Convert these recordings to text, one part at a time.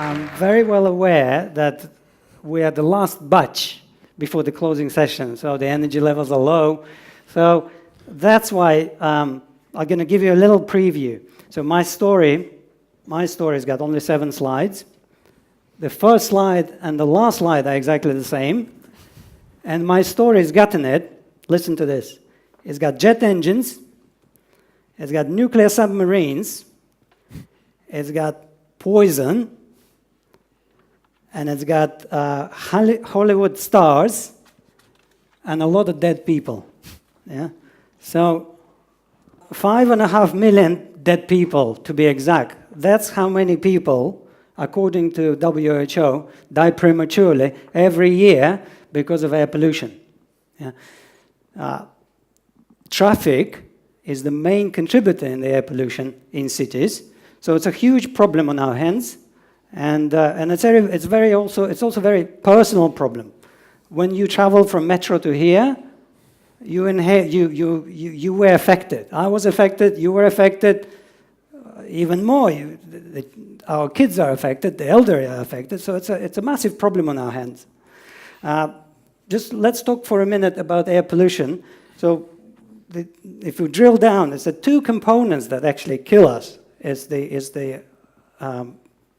I'm very well aware that we are the last batch before the closing session, so the energy levels are low. So that's why I'm going to give you a little preview. So my story's got only 7 slides. The first slide and the last slide are exactly the same. And my story's gotten it. Listen to this. It's got jet engines. It's got nuclear submarines. It's got poison. And it's got Hollywood stars and a lot of dead people. Yeah? So 5.5 million dead people, to be exact. That's how many people, according to WHO, die prematurely every year because of air pollution. Yeah? Traffic is the main contributor in the air pollution in cities. So it's a huge problem on our hands. And it's also a very personal problem. When you travel from metro to here, you were affected. I was affected. You were affected. Even more, our kids are affected. The elderly are affected. So it's a massive problem on our hands. Just let's talk for a minute about air pollution. So if we drill down, it's the 2 components that actually kill us. Is the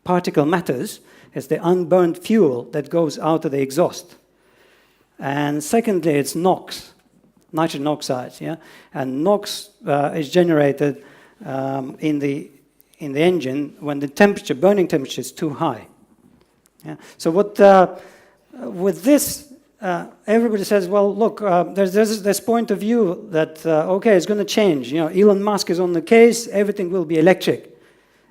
particle matters. It's the unburned fuel that goes out of the exhaust. And secondly, it's NOx, nitrogen oxides. Yeah? And NOx is generated in the engine when the burning temperature is too high. Yeah? So with this, everybody says, well, look, there's this point of view that, okay, it's going to change. You know, Elon Musk is on the case, everything will be electric.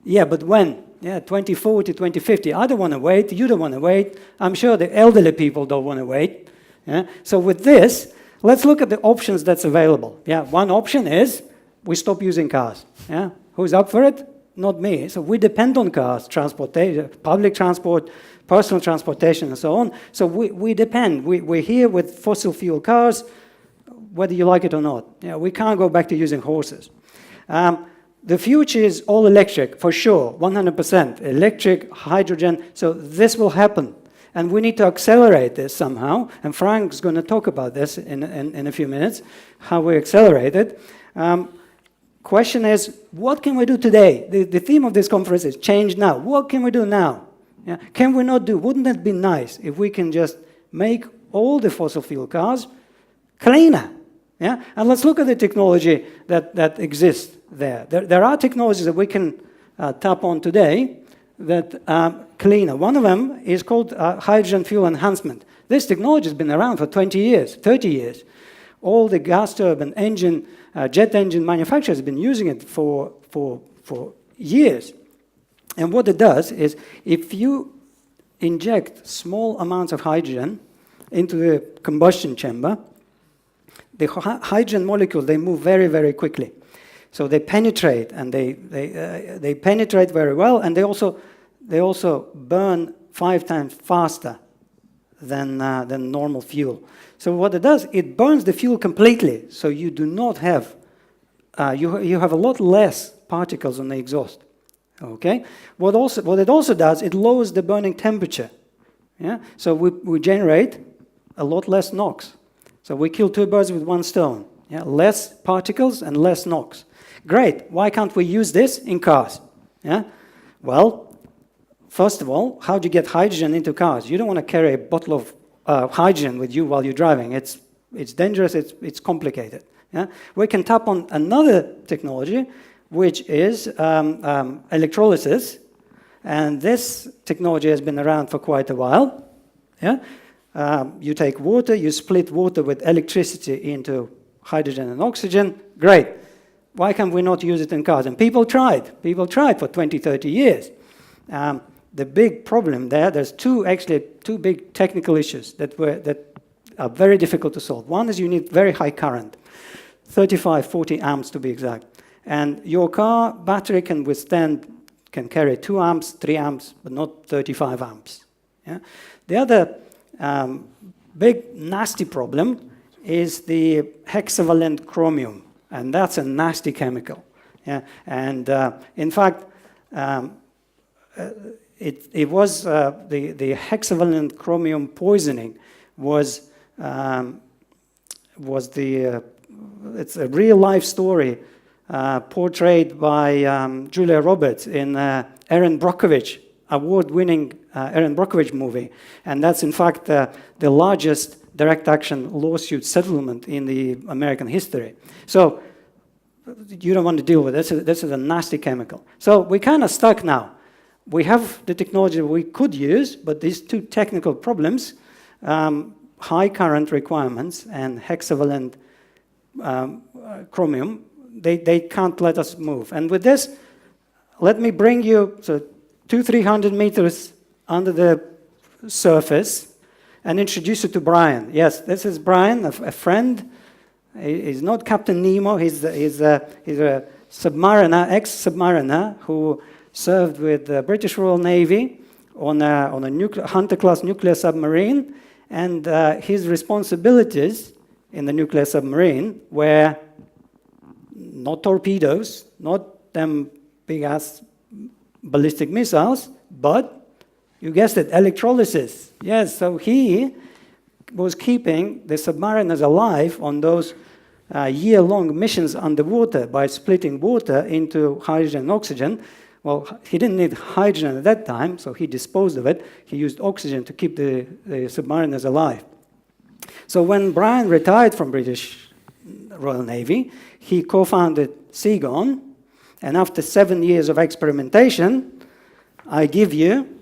Yeah, but when? Yeah, 2040, 2050. I don't want to wait. You don't want to wait. I'm sure the elderly people don't want to wait. Yeah? So with this, let's look at the options that's available. Yeah, one option is we stop using cars. Yeah? Who's up for it? Not me. So we depend on cars, transportation, public transport, personal transportation, and so on. So we depend. We're here with fossil fuel cars, whether you like it or not. Yeah, we can't go back to using horses. The future is all electric, for sure, 100%. Electric, hydrogen, so this will happen. And we need to accelerate this somehow. And Frank's going to talk about this in a few minutes, how we accelerate it. Question is, what can we do today? The theme of this conference is change now. What can we do now? Yeah? Can we not do? Wouldn't it be nice if we can just make all the fossil fuel cars cleaner? Yeah? And let's look at the technology that exists there. There are technologies that we can tap on today that are cleaner. One of them is called hydrogen fuel enhancement. This technology has been around for 20 years, 30 years. All the gas turbine engine, jet engine manufacturers have been using it for years. And what it does is, if you inject small amounts of hydrogen into the combustion chamber, the hydrogen molecules, they move very, very quickly. So they penetrate, and they penetrate very well, and they also burn 5 times faster than normal fuel. So what it does, it burns the fuel completely, so you do not have, you have a lot less particles on the exhaust. Okay? What it also does, it lowers the burning temperature. Yeah? So we generate a lot less NOx. So we kill 2 birds with 1 stone. Yeah? Less particles and less NOx. Great. Why can't we use this in cars? Yeah? Well, first of all, how do you get hydrogen into cars? You don't want to carry a bottle of hydrogen with you while you're driving. It's dangerous. It's complicated. Yeah? We can tap on another technology, which is electrolysis. And this technology has been around for quite a while. Yeah? You take water, you split water with electricity into hydrogen and oxygen. Great. Why can we not use it in cars? And people tried. People tried for 20, 30 years. The big problem there's two big technical issues that are very difficult to solve. One is you need very high current, 35, 40 amps to be exact. And your car battery can carry 2 amps, 3 amps, but not 35 amps. Yeah? The other big nasty problem is the hexavalent chromium, and that's a nasty chemical. Yeah? And in fact, it was the hexavalent chromium poisoning was it's a real life story portrayed by Julia Roberts in Erin Brockovich, award-winning Erin Brockovich movie, and that's in fact the largest direct action lawsuit settlement in the American history. So you don't want to deal with this. This is a nasty chemical. So we're kind of stuck now. We have the technology we could use, but these two technical problems, high current requirements and hexavalent chromium, they can't let us move. And with this, let me bring you 200-300 meters under the surface and introduce you to Brian. Yes, this is Brian, a friend. He's not Captain Nemo. He's a submariner, ex-submariner who served with the British Royal Navy on a Hunter-class nuclear submarine, and his responsibilities in the nuclear submarine were not torpedoes, not them big-ass ballistic missiles, but, you guessed it, electrolysis. Yes, so he was keeping the submariners alive on those year-long missions underwater by splitting water into hydrogen and oxygen. Well, he didn't need hydrogen at that time, so he disposed of it. He used oxygen to keep the submariners alive. So when Brian retired from British Royal Navy, he co-founded CGON, and after 7 years of experimentation, I give you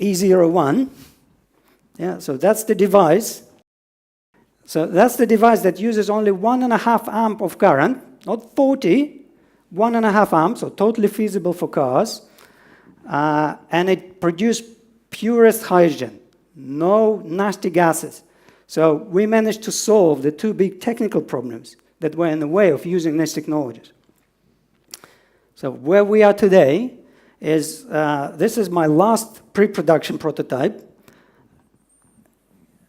E01. Yeah, so that's the device. So that's the device that uses only 1.5 amp of current, not 40, 1.5 amps, so totally feasible for cars. And it produced purest hydrogen, no nasty gases. So we managed to solve the two big technical problems that were in the way of using these technologies. So where we are today is, this is my last pre-production prototype.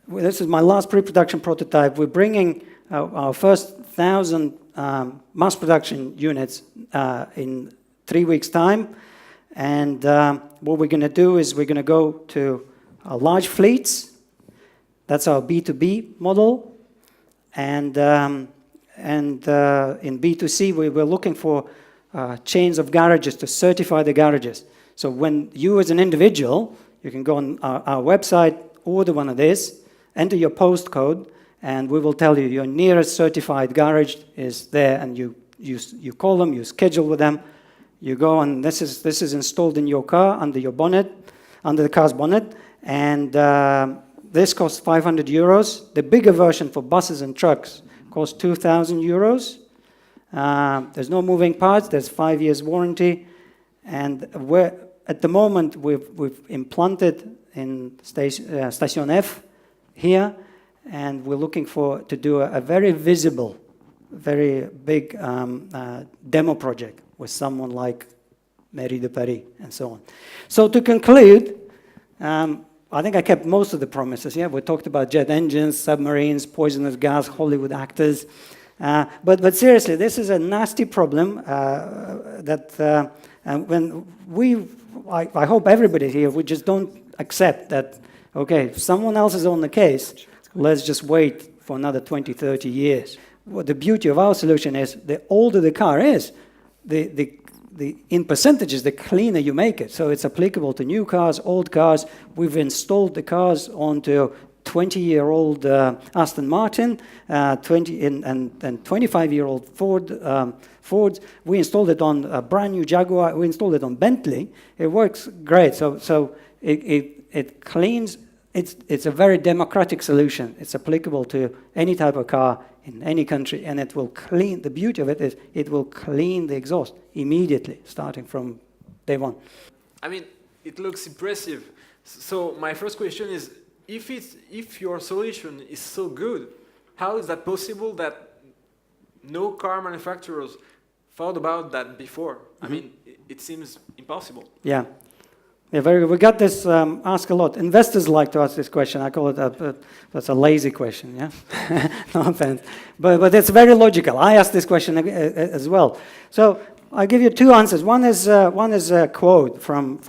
This is my last pre-production prototype. We're bringing our first 1,000 mass production units in 3 weeks' time. And what we're going to do is we're going to go to large fleets. That's our B2B model. And in B2C, we were looking for chains of garages to certify the garages. So when you as an individual, you can go on our website, order one of these, enter your postcode, and we will tell you your nearest certified garage is there, and you call them, you schedule with them, you go, and this is installed in your car under your bonnet, under the car's bonnet, and this costs 500 euros. The bigger version for buses and trucks costs 2,000 euros. There's no moving parts. There's 5 years warranty, and at the moment we've implanted in Station F here, and we're looking to do a very visible, very big demo project with someone like Mairie de Paris and so on. So to conclude, I think I kept most of the promises. Yeah, we talked about jet engines, submarines, poisonous gas, Hollywood actors. But seriously, this is a nasty problem that I hope everybody here, we just don't accept that, okay, if someone else is on the case, let's just wait for another 20, 30 years. What the beauty of our solution is, the older the car is, in percentages, the cleaner you make it. So it's applicable to new cars, old cars. We've installed the cars onto 20-year-old Aston Martin, 20 and 25-year-old Fords. We installed it on a brand new Jaguar. We installed it on Bentley. It works great. So it cleans. It's a very democratic solution. It's applicable to any type of car in any country, and it will clean. The beauty of it is it will clean the exhaust immediately, starting from day one. I mean, it looks impressive. So my first question is, if your solution is so good, how is that possible that no car manufacturers thought about that before? Mm-hmm. I mean, it seems impossible. Yeah. Yeah, very good. We got this asked a lot. Investors like to ask this question. I call it that's a lazy question, yeah? No offense. But it's very logical. I asked this question as well. So I'll give you two answers. One is a quote from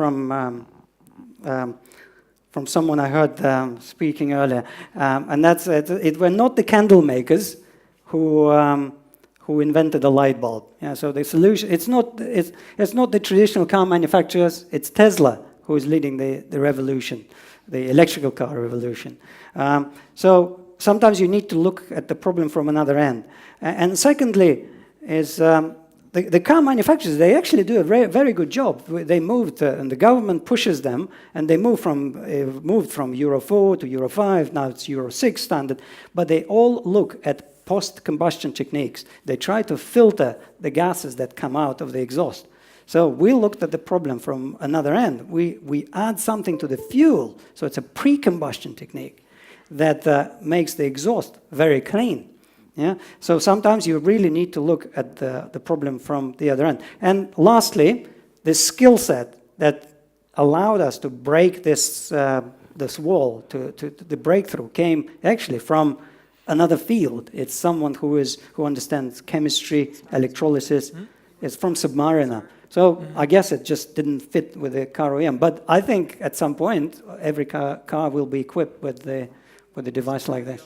someone I heard speaking earlier, and that's it were not the candle makers who invented the light bulb. Yeah, so the solution it's not the traditional car manufacturers. It's Tesla who is leading the revolution, the electrical car revolution. So sometimes you need to look at the problem from another end. And secondly, is the car manufacturers, they actually do a very good job. They moved, and the government pushes them, and they moved from Euro 4 to Euro 5, now it's Euro 6 standard, but they all look at post-combustion techniques. They try to filter the gases that come out of the exhaust. So we looked at the problem from another end. We add something to the fuel, so it's a pre-combustion technique that makes the exhaust very clean. Yeah? So sometimes you really need to look at the problem from the other end. And lastly, the skill set that allowed us to break this wall, the breakthrough came actually from another field. It's someone who understands chemistry, electrolysis. It's from Submariner. So I guess it just didn't fit with the car OEM. But I think at some point, every car will be equipped with a device like this.